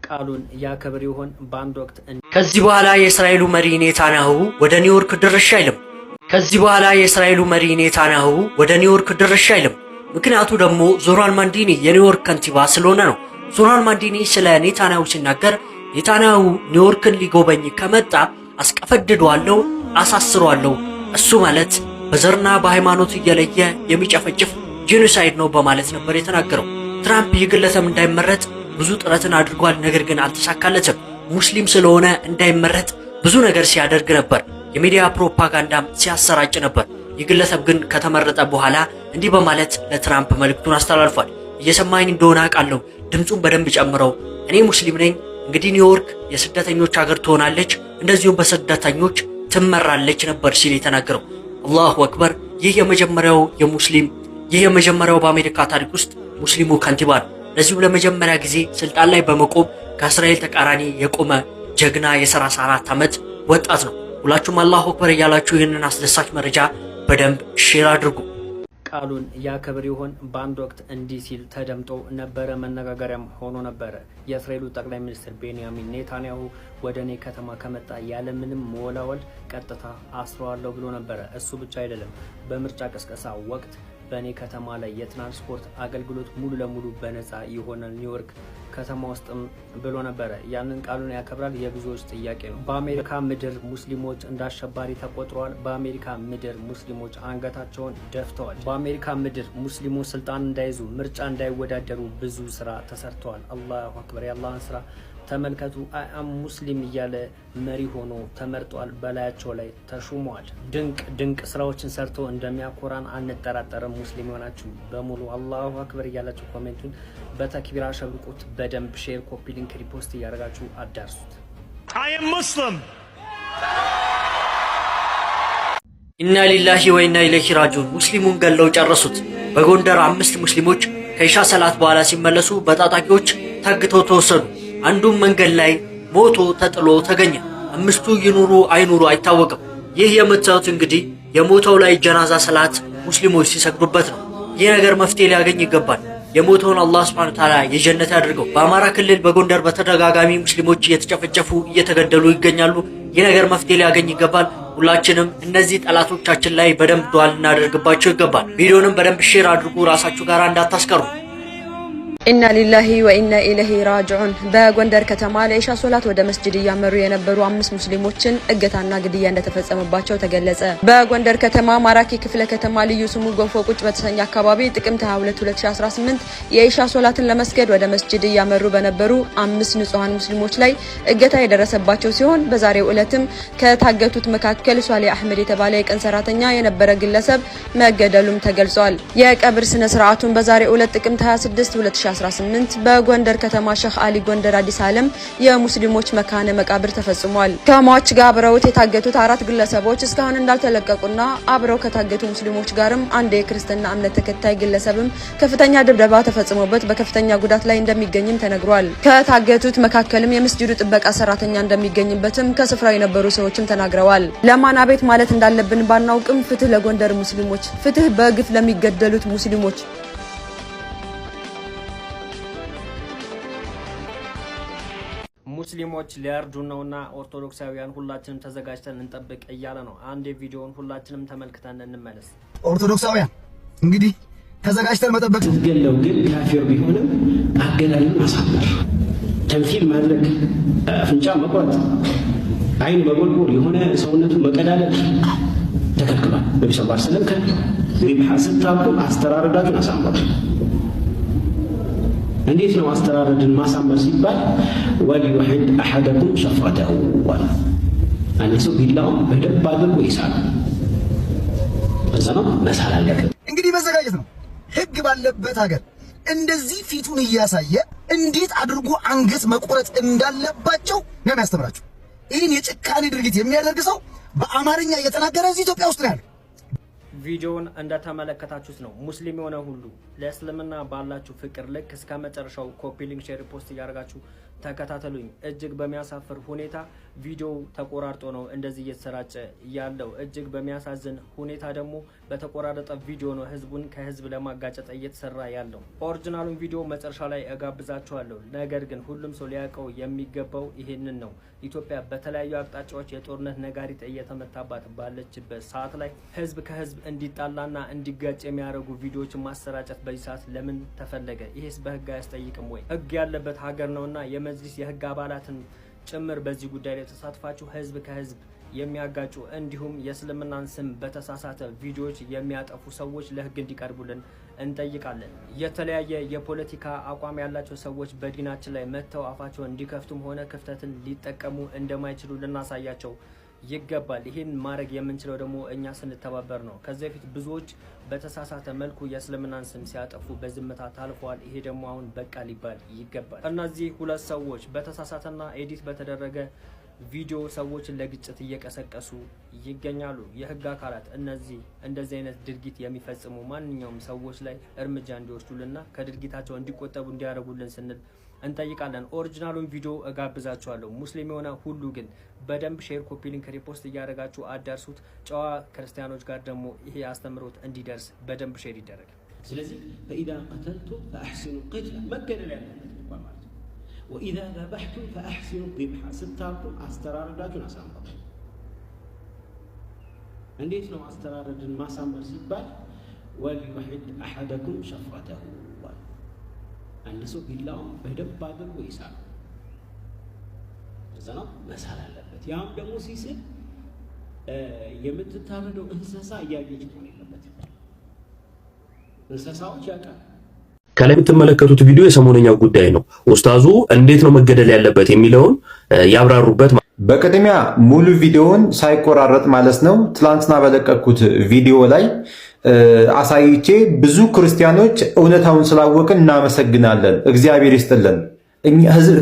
ቃሉን ያከብር ይሆን? ባንድ ወቅት ከዚህ በኋላ የእስራኤሉ መሪ ኔታንያሁ ወደ ኒውዮርክ ድርሽ አይልም። ከዚህ በኋላ የእስራኤሉ መሪ ኔታንያሁ ወደ ኒውዮርክ ድርሽ አይልም። ምክንያቱ ደግሞ ዞራን ማንዲኒ የኒውዮርክ ከንቲባ ስለሆነ ነው። ዞራን ማንዲኒ ስለ ኔታንያሁ ሲናገር ኔታንያሁ ኒውዮርክን ሊጎበኝ ከመጣ አስቀፈድደዋለሁ፣ አሳስረዋለሁ፣ እሱ ማለት በዘርና በሃይማኖት እየለየ የሚጨፈጭፍ ጄኖሳይድ ነው በማለት ነበር የተናገረው። ትራምፕ የግለሰብ እንዳይመረጥ ብዙ ጥረትን አድርጓል፣ ነገር ግን አልተሳካለትም። ሙስሊም ስለሆነ እንዳይመረጥ ብዙ ነገር ሲያደርግ ነበር፣ የሚዲያ ፕሮፓጋንዳም ሲያሰራጭ ነበር። የግለሰብ ግን ከተመረጠ በኋላ እንዲህ በማለት ለትራምፕ መልእክቱን አስተላልፏል። እየሰማኝ እንደሆነ አውቃለሁ፣ ድምጹን በደንብ ጨምረው። እኔ ሙስሊም ነኝ፣ እንግዲህ ኒውዮርክ የስደተኞች ሀገር ትሆናለች፣ እንደዚሁም በስደተኞች ትመራለች ነበር ሲል የተናገረው። አላሁ አክበር። ይህ የመጀመሪያው በአሜሪካ ታሪክ ውስጥ ሙስሊሙ ከንቲባ ነው። ለዚሁም ለመጀመሪያ ጊዜ ስልጣን ላይ በመቆም ከእስራኤል ተቃራኒ የቆመ ጀግና የ34 ዓመት ወጣት ነው። ሁላችሁም አላሁ አክበር እያላችሁ ይህንን አስደሳች መረጃ በደንብ ሼር አድርጉ። ቃሉን ያከብር ይሆን? በአንድ ወቅት እንዲህ ሲል ተደምጦ ነበረ፣ መነጋገሪያም ሆኖ ነበረ። የእስራኤሉ ጠቅላይ ሚኒስትር ቤንያሚን ኔታንያሁ ወደ እኔ ከተማ ከመጣ ያለምንም መወላወል ቀጥታ አስረዋለሁ ብሎ ነበረ። እሱ ብቻ አይደለም፣ በምርጫ ቅስቀሳ ወቅት በእኔ ከተማ ላይ የትራንስፖርት አገልግሎት ሙሉ ለሙሉ በነፃ የሆነ ኒውዮርክ ከተማ ውስጥም ብሎ ነበረ። ያንን ቃሉን ያከብራል የብዙዎች ጥያቄ ነው። በአሜሪካ ምድር ሙስሊሞች እንደ አሸባሪ ተቆጥረዋል። በአሜሪካ ምድር ሙስሊሞች አንገታቸውን ደፍተዋል። በአሜሪካ ምድር ሙስሊሞች ስልጣን እንዳይዙ፣ ምርጫ እንዳይወዳደሩ ብዙ ስራ ተሰርተዋል። አላሁ አክበር። የአላህን ስራ ተመልከቱ። አም ሙስሊም እያለ መሪ ሆኖ ተመርጧል። በላያቸው ላይ ተሹመዋል። ድንቅ ስራዎችን ሰርቶ እንደሚያኮራን አንጠራጠርም። ሙስሊም የሆናችሁ በሙሉ አላሁ አክበር እያላችሁ ኮሜንቱን በተክቢራ ሸብቁት። በደንብ ሼር፣ ኮፒ ሊንክ፣ ሪፖስት እያደረጋችሁ አዳርሱት። ኢና ሊላሂ ወኢና ኢለይሂ ራጂዑን። ሙስሊሙን ገለው ጨረሱት። በጎንደር 5 ሙስሊሞች ከኢሻ ሰላት በኋላ ሲመለሱ በታጣቂዎች ታግተው ተወሰዱ። አንዱም መንገድ ላይ ሞቶ ተጥሎ ተገኘ። 5ቱ ይኑሩ አይኑሩ አይታወቅም። ይህ የምታዩት እንግዲህ የሞተው ላይ ጀናዛ ሰላት ሙስሊሞች ሲሰግዱበት ነው። ይህ ነገር መፍትሄ ሊያገኝ ይገባል። የሞተውን አላህ Subhanahu Wa Ta'ala የጀነት ያድርገው። በአማራ ክልል በጎንደር በተደጋጋሚ ሙስሊሞች እየተጨፈጨፉ እየተገደሉ ይገኛሉ። ይህ ነገር መፍትሄ ሊያገኝ ይገባል። ሁላችንም እነዚህ ጠላቶቻችን ላይ በደንብ ዱዓ ልናደርግባቸው ይገባል። ቪዲዮንም በደንብ ሼር አድርጉ፣ ራሳችሁ ጋር እንዳታስቀሩ። ኢና ሊላሂ ወኢና ኢለይሂ ራጂዑን። በጎንደር ከተማ ለኢሻ ሶላት ወደ መስጂድ እያመሩ የነበሩ 5 ሙስሊሞችን እገታና ግድያ እንደተፈጸመባቸው ተገለጸ። በጎንደር ከተማ ማራኪ ክፍለ ከተማ ልዩ ስሙ ጎፎ ቁጭ በተሰኘ አካባቢ ጥቅምት 22 2018 የኢሻ ሶላትን ለመስገድ ወደ መስጂድ እያመሩ በነበሩ 5 ንጹሃን ሙስሊሞች ላይ እገታ የደረሰባቸው ሲሆን በዛሬው ዕለትም ከታገቱት መካከል ሷሊ አህመድ የተባለ የቀን ሰራተኛ የነበረ ግለሰብ መገደሉም ተገልጿል። የቀብር ስነ ስርዓቱን በዛሬው ዕለት ጥቅምት 26 2018 በጎንደር ከተማ ሼህ አሊ ጎንደር አዲስ ዓለም የሙስሊሞች መካነ መቃብር ተፈጽሟል። ከሟች ጋር አብረውት የታገቱት 4 ግለሰቦች እስካሁን እንዳልተለቀቁና አብረው ከታገቱ ሙስሊሞች ጋርም አንድ የክርስትና እምነት ተከታይ ግለሰብም ከፍተኛ ድብደባ ተፈጽሞበት በከፍተኛ ጉዳት ላይ እንደሚገኝም ተነግሯል። ከታገቱት መካከልም የመስጂዱ ጥበቃ ሰራተኛ እንደሚገኝበትም ከስፍራው የነበሩ ሰዎችም ተናግረዋል። ለማን አቤት ማለት እንዳለብን ባናውቅም ፍትህ ለጎንደር ሙስሊሞች፣ ፍትህ በግፍ ለሚገደሉት ሙስሊሞች። ሙስሊሞች ሊያርዱ ነውና ኦርቶዶክሳውያን ሁላችንም ተዘጋጅተን እንጠብቅ እያለ ነው። አንድ ቪዲዮውን ሁላችንም ተመልክተን እንመለስ። ኦርቶዶክሳውያን እንግዲህ ተዘጋጅተን መጠበቅ ገለው ግን ካፊር ቢሆንም አገዳልን ማሳመር፣ ተንፊል ማድረግ፣ አፍንጫ መቁረጥ፣ አይን መጎልጎል፣ የሆነ ሰውነቱ መቀዳደል ተከልክሏል። ነብዩ ሰለላሁ ዐለይሂ ወሰለም ከሪብሐ ስታቁ አስተራረዳችሁን አሳምሩ። እንዴት ነው አስተራረድን ማሳመር ሲባል ወሊዩሂድ አሐደኩም ሸፍረተሁ ወላ አንድ ሰው ቢላውን በደንብ አድርጎ ይሳል። በዛው መሳል አለበት። እንግዲህ መዘጋጀት ነው። ህግ ባለበት ሀገር እንደዚህ ፊቱን እያሳየ እንዴት አድርጎ አንገት መቆረጥ እንዳለባቸው ነው የሚያስተምራቸው። ይህን የጭካኔ ድርጊት የሚያደርግ ሰው በአማርኛ እየተናገረ እዚህ ኢትዮጵያ ውስጥ ነው ያለው። ቪዲዮውን እንደተመለከታችሁት ነው። ሙስሊም የሆነ ሁሉ ለእስልምና ባላችሁ ፍቅር ልክ እስከ መጨረሻው ኮፒ ሊንክ ሼር ፖስት እያደረጋችሁ ተከታተሉኝ። እጅግ በሚያሳፍር ሁኔታ ቪዲዮ ተቆራርጦ ነው እንደዚህ እየተሰራጨ ያለው። እጅግ በሚያሳዝን ሁኔታ ደግሞ በተቆራረጠ ቪዲዮ ነው ህዝቡን ከህዝብ ለማጋጨት እየተሰራ ያለው። ኦሪጂናሉን ቪዲዮ መጨረሻ ላይ እጋብዛችኋለሁ። ነገር ግን ሁሉም ሰው ሊያውቀው የሚገባው ይሄንን ነው። ኢትዮጵያ በተለያዩ አቅጣጫዎች የጦርነት ነጋሪት እየተመታባት ባለችበት ሰዓት ላይ ህዝብ ከህዝብ እንዲጣላና እንዲጋጭ የሚያደርጉ ቪዲዮዎችን ማሰራጨት በዚህ ሰዓት ለምን ተፈለገ? ይሄስ በህግ አያስጠይቅም ወይ? ህግ ያለበት ሀገር ነውና የመጅሊስ የህግ አባላትን ጭምር በዚህ ጉዳይ ላይ ተሳትፋችሁ ህዝብ ከህዝብ የሚያጋጩ እንዲሁም የእስልምናን ስም በተሳሳተ ቪዲዮዎች የሚያጠፉ ሰዎች ለህግ እንዲቀርቡልን እንጠይቃለን። የተለያየ የፖለቲካ አቋም ያላቸው ሰዎች በዲናችን ላይ መጥተው አፋቸውን እንዲከፍቱም ሆነ ክፍተትን ሊጠቀሙ እንደማይችሉ ልናሳያቸው ይገባል። ይህን ማድረግ የምንችለው ደግሞ እኛ ስንተባበር ነው። ከዚህ በፊት ብዙዎች በተሳሳተ መልኩ የእስልምናን ስም ሲያጠፉ በዝምታ ታልፈዋል። ይሄ ደግሞ አሁን በቃ ሊባል ይገባል። እነዚህ ሁለት ሰዎች በተሳሳተና ኤዲት በተደረገ ቪዲዮ ሰዎችን ለግጭት እየቀሰቀሱ ይገኛሉ። የህግ አካላት እንደዚህ አይነት ድርጊት የሚፈጽሙ ማንኛውም ሰዎች ላይ እርምጃ እንዲወስዱልና ከድርጊታቸው እንዲቆጠቡ እንዲያደርጉልን ስንል እንጠይቃለን። ኦሪጂናሉን ቪዲዮ እጋብዛችኋለሁ። ሙስሊም የሆነ ሁሉ ግን በደንብ ሼር፣ ኮፒ ሊንክ፣ ሪፖስት እያደረጋችሁ አዳርሱት። ጨዋ ክርስቲያኖች ጋር ደግሞ ይሄ አስተምሮት እንዲደርስ በደንብ ሼር ይደረግ። ስለዚህ ፈኢዛ ቀተልቱ ፈአሕሲኑ ቅትለ መገደል ያለበት ማለት ነው። ወኢዛ ዘበሕቱ ፈአሕሲኑ ዚብሐ ስታርዱ አስተራረዳችሁን አሳምሩ። እንዴት ነው አስተራረድን ማሳመር ሲባል ወልዩሕድ አሐደኩም ሸፍረተሁ፣ አንድ ሰው ቢላውን በደንብ አድርጎ ይሳል። እዛ ነው መሳል አለበት። ያም ደግሞ ሲስል የምትታረደው እንስሳ እያየች ነው ያለበት። እንስሳዎች ያውቃል። ከላይ የምትመለከቱት ቪዲዮ የሰሞነኛው ጉዳይ ነው። ኡስታዙ እንዴት ነው መገደል ያለበት የሚለውን ያብራሩበት። በቅድሚያ ሙሉ ቪዲዮውን ሳይቆራረጥ ማለት ነው ትላንትና በለቀኩት ቪዲዮ ላይ አሳይቼ ብዙ ክርስቲያኖች እውነታውን ስላወቅን እናመሰግናለን፣ እግዚአብሔር ይስጥልን፣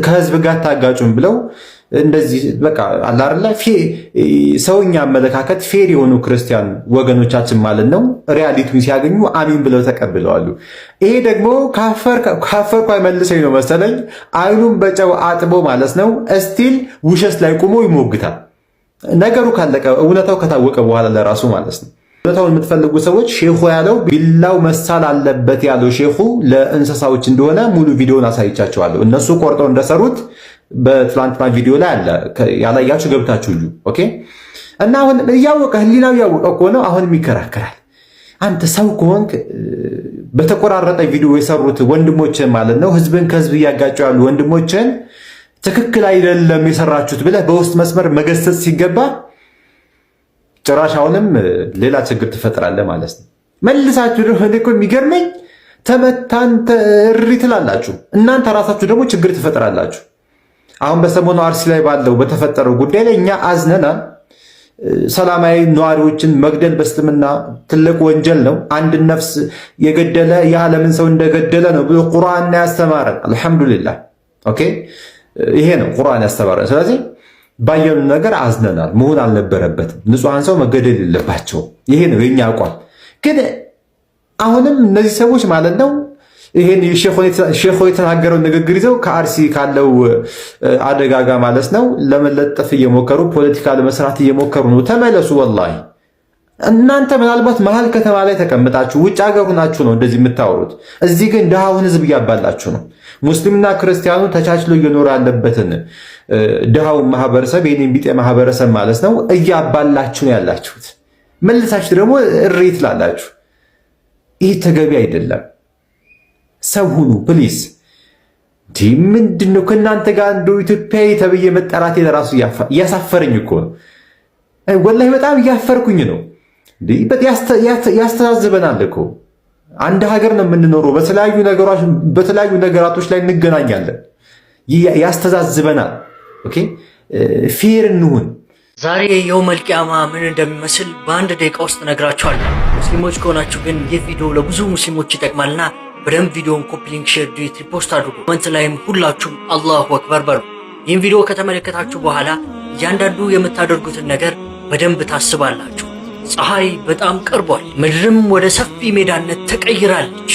ከህዝብ ጋር ታጋጩን ብለው እንደዚህ በቃ አላርላ ሰውኛ አመለካከት ፌር የሆኑ ክርስቲያን ወገኖቻችን ማለት ነው ሪያሊቲውን ሲያገኙ አሚን ብለው ተቀብለዋል። ይሄ ደግሞ ካፈርኩ አይመልሰኝ ነው መሰለኝ አይኑን በጨው አጥቦ ማለት ነው እስቲል ውሸት ላይ ቆሞ ይሞግታል። ነገሩ ካለቀ እውነታው ከታወቀ በኋላ ለራሱ ማለት ነው። እውነታውን የምትፈልጉ ሰዎች ሼኹ ያለው ቢላው መሳል አለበት ያለው ሼኹ ለእንስሳዎች እንደሆነ ሙሉ ቪዲዮን አሳይቻቸዋለሁ። እነሱ ቆርጠው እንደሰሩት በትላንትና ቪዲዮ ላይ አለ። ያላያችሁ ገብታችሁ እዩ። ኦኬ። እና አሁን እያወቀ ህሊናው እያወቀ ከሆነ አሁንም ይከራከራል። አንተ ሰው ከሆንክ በተቆራረጠ ቪዲዮ የሰሩት ወንድሞችን ማለት ነው ህዝብን ከህዝብ እያጋጩ ያሉ ወንድሞችን ትክክል አይደለም የሰራችሁት ብለህ በውስጥ መስመር መገሰጽ ሲገባ ጭራሽ አሁንም ሌላ ችግር ትፈጥራለህ ማለት ነው። መልሳችሁ ደግሞ እኮ የሚገርመኝ ተመታን እሪ ትላላችሁ። እናንተ ራሳችሁ ደግሞ ችግር ትፈጥራላችሁ። አሁን በሰሞኑ አርሲ ላይ ባለው በተፈጠረው ጉዳይ ላይ እኛ አዝነናል። ሰላማዊ ነዋሪዎችን መግደል በእስልምና ትልቅ ወንጀል ነው። አንድ ነፍስ የገደለ የዓለምን ሰው እንደገደለ ነው ብሎ ቁርአን ያስተማረን። አልሐምዱሊላህ። ኦኬ፣ ይሄ ነው ቁርአን ያስተማረን። ስለዚህ ባየኑ ነገር አዝነናል። መሆን አልነበረበትም። ንጹሃን ሰው መገደል የለባቸው። ይሄ ነው የኛ አቋም። ግን አሁንም እነዚህ ሰዎች ማለት ነው ይሄን ሼኹ የተናገረው ንግግር ይዘው ከአርሲ ካለው አደጋ ጋር ማለት ነው ለመለጠፍ እየሞከሩ ፖለቲካ ለመስራት እየሞከሩ ነው። ተመለሱ። ወላሂ እናንተ ምናልባት መሀል ከተማ ላይ ተቀምጣችሁ ውጭ ሀገር ሆናችሁ ነው እንደዚህ የምታወሩት። እዚህ ግን ድሃውን ህዝብ እያባላችሁ ነው። ሙስሊምና ክርስቲያኑ ተቻችሎ እየኖረ ያለበትን ድሃውን ማህበረሰብ የኔን ቢጤ ማህበረሰብ ማለት ነው እያባላችሁ ነው ያላችሁት። መልሳችሁ ደግሞ እሪ ትላላችሁ። ይህ ተገቢ አይደለም። ሰው ሁኑ ፕሊዝ። ምንድነው ከእናንተ ጋር እንደው ኢትዮጵያዊ ተብዬ መጠራቴ ለራሱ እያሳፈረኝ እኮ ነው። ወላሂ በጣም እያፈርኩኝ ነው። ያስተዛዝበናል እኮ አንድ ሀገር ነው የምንኖረው። በተለያዩ ነገራቶች ላይ እንገናኛለን። ያስተዛዝበናል። ኦኬ ፌር እንሁን። ዛሬ የውመል ቂያማ ምን እንደሚመስል በአንድ ደቂቃ ውስጥ ነግራችኋለሁ። ሙስሊሞች ከሆናችሁ ግን ይህ ቪዲዮ ለብዙ ሙስሊሞች ይጠቅማልና በደንብ ቪዲዮን ኮፒ ሊንክ፣ ሼር፣ ዱት፣ ሪፖስት አድርጉ። ኮሜንት ላይም ሁላችሁም አላሁ አክበር በሉ። ይህን ቪዲዮ ከተመለከታችሁ በኋላ እያንዳንዱ የምታደርጉትን ነገር በደንብ ታስባላችሁ። ፀሐይ በጣም ቀርቧል። ምድርም ወደ ሰፊ ሜዳነት ተቀይራለች።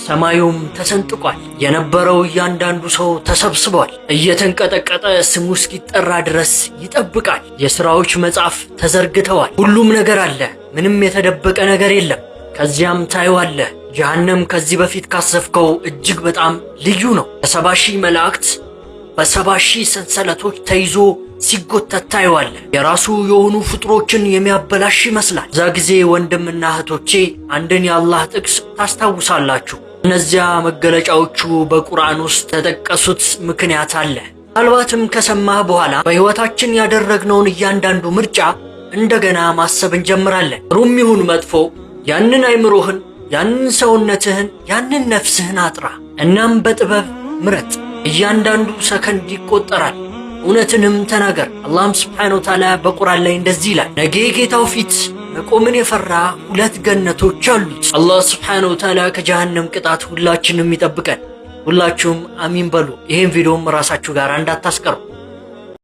ሰማዩም ተሰንጥቋል። የነበረው እያንዳንዱ ሰው ተሰብስቧል። እየተንቀጠቀጠ ስሙ እስኪጠራ ድረስ ይጠብቃል። የሥራዎች መጽሐፍ ተዘርግተዋል። ሁሉም ነገር አለ። ምንም የተደበቀ ነገር የለም። ከዚያም ታየዋለህ። ጀሃነም ከዚህ በፊት ካሰብከው እጅግ በጣም ልዩ ነው። ከ70,000 መላእክት በ70,000 ሰንሰለቶች ተይዞ ሲጎተት ታየዋለህ። የራሱ የሆኑ ፍጥሮችን የሚያበላሽ ይመስላል። እዛ ጊዜ ወንድምና እህቶቼ አንድን የአላህ ጥቅስ ታስታውሳላችሁ። እነዚያ መገለጫዎቹ በቁርአን ውስጥ ተጠቀሱት ምክንያት አለ። ምናልባትም ከሰማህ በኋላ በሕይወታችን ያደረግነውን እያንዳንዱ ምርጫ እንደገና ማሰብ እንጀምራለን። ጥሩም ይሁን መጥፎ ያንን አይምሮህን፣ ያንን ሰውነትህን፣ ያንን ነፍስህን አጥራ። እናም በጥበብ ምረጥ። እያንዳንዱ ሰከንድ ይቆጠራል። እውነትንም ተናገር። አላህም ስብሓነሁ ወተዓላ በቁርአን ላይ እንደዚህ ይላል፣ ነገ ጌታው ፊት መቆምን የፈራ 2 ገነቶች አሉት። አላህ ስብሓነሁ ወተዓላ ከጀሃነም ቅጣት ሁላችንም ይጠብቀን። ሁላችሁም አሚን በሉ። ይህን ቪዲዮም ራሳችሁ ጋር እንዳታስቀሩ።